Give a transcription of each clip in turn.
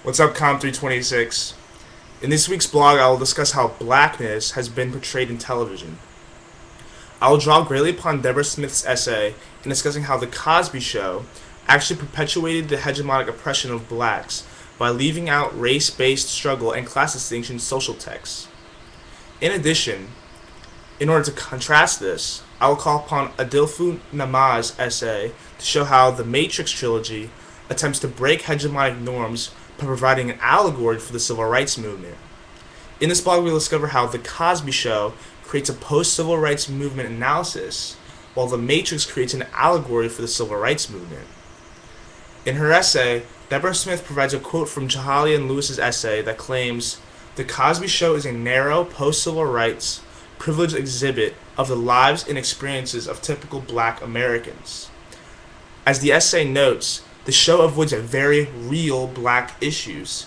What's up, Com326? In this week's blog, I will discuss how blackness has been portrayed in television. I will draw greatly upon Deborah Smith's essay in discussing how The Cosby Show actually perpetuated the hegemonic oppression of blacks by leaving out race-based struggle and class distinction social texts. In addition, in order to contrast this, I will call upon Adilfu Nama's essay to show how the Matrix trilogy attempts to break hegemonic norms by providing an allegory for the civil rights movement. In this blog, we will discover how The Cosby Show creates a post-civil rights movement analysis, while The Matrix creates an allegory for the civil rights movement. In her essay, Deborah Smith provides a quote from Jahalia and Lewis's essay that claims, "The Cosby Show is a narrow, post-civil rights, privileged exhibit of the lives and experiences of typical black Americans." As the essay notes, the show avoids very real black issues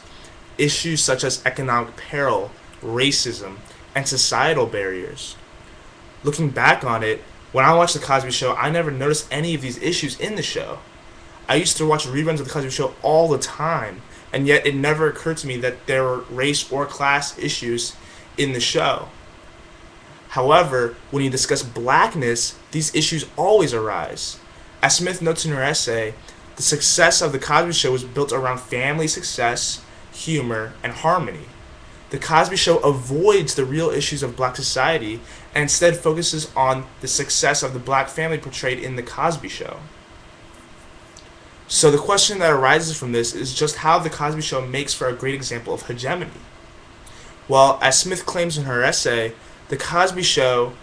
such as economic peril, racism, and societal barriers. Looking back on it, when I watched The Cosby Show, I never noticed any of these issues in the show. I used to watch reruns of The Cosby Show all the time, and yet it never occurred to me that there were race or class issues in the show. However, when you discuss blackness, these issues always arise. As Smith notes in her essay, the success of The Cosby Show was built around family success, humor, and harmony. The Cosby Show avoids the real issues of black society and instead focuses on the success of the black family portrayed in The Cosby Show. So the question that arises from this is just how The Cosby Show makes for a great example of hegemony. Well, as Smith claims in her essay, The Cosby Show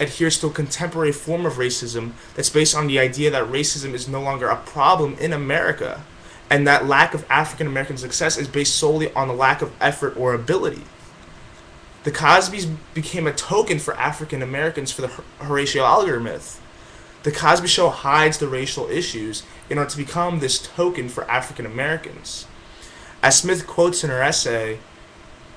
adheres to a contemporary form of racism that's based on the idea that racism is no longer a problem in America, and that lack of African American success is based solely on the lack of effort or ability. The Cosbys became a token for African Americans for the Horatio Alger myth. The Cosby Show hides the racial issues in order to become this token for African Americans. As Smith quotes in her essay,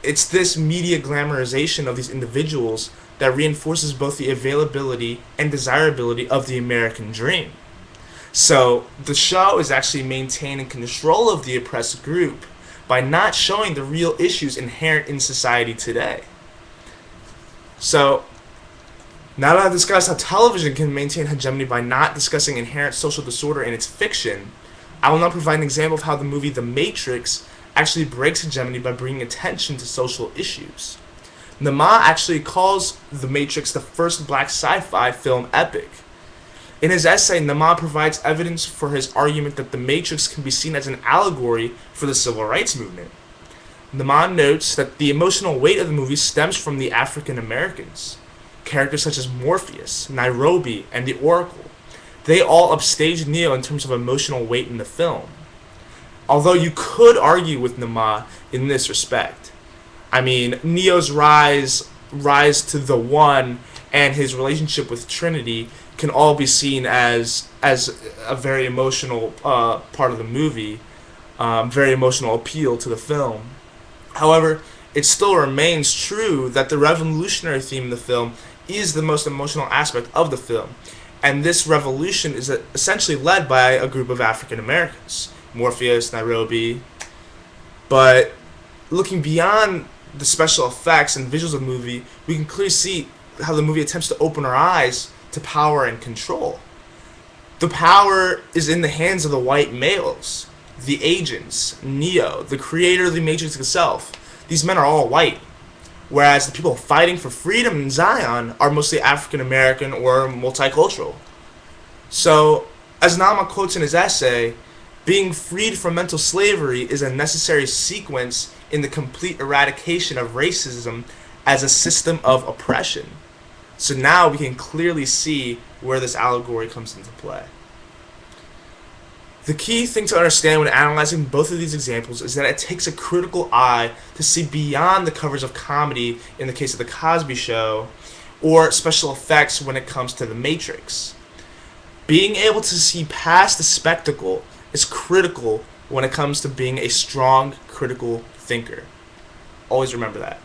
it's this media glamorization of these individuals that reinforces both the availability and desirability of the American dream. So the show is actually maintaining control of the oppressed group by not showing the real issues inherent in society today. So now that I've discussed how television can maintain hegemony by not discussing inherent social disorder in its fiction, I will now provide an example of how the movie The Matrix actually breaks hegemony by bringing attention to social issues. Nama actually calls The Matrix the first black sci-fi film epic. In his essay, Nama provides evidence for his argument that The Matrix can be seen as an allegory for the civil rights movement. Nama notes that the emotional weight of the movie stems from the African Americans. Characters such as Morpheus, Nairobi, and the Oracle. They all upstage Neo in terms of emotional weight in the film. Although you could argue with Nama in this respect. I mean, Neo's rise to the One and his relationship with Trinity can all be seen as a very emotional part of the movie, very emotional appeal to the film. However, it still remains true that the revolutionary theme in the film is the most emotional aspect of the film, and this revolution is essentially led by a group of African Americans, Morpheus, Nairobi. But looking beyond the special effects and visuals of the movie, we can clearly see how the movie attempts to open our eyes to power and control. The power is in the hands of the white males, the agents, Neo, the creator of the Matrix itself. These men are all white, whereas the people fighting for freedom in Zion are mostly African American or multicultural. So, as Nama quotes in his essay, being freed from mental slavery is a necessary sequence in the complete eradication of racism as a system of oppression. So now we can clearly see where this allegory comes into play. The key thing to understand when analyzing both of these examples is that it takes a critical eye to see beyond the covers of comedy in the case of The Cosby Show, or special effects when it comes to The Matrix. Being able to see past the spectacle is critical when it comes to being a strong, critical thinker. Always remember that.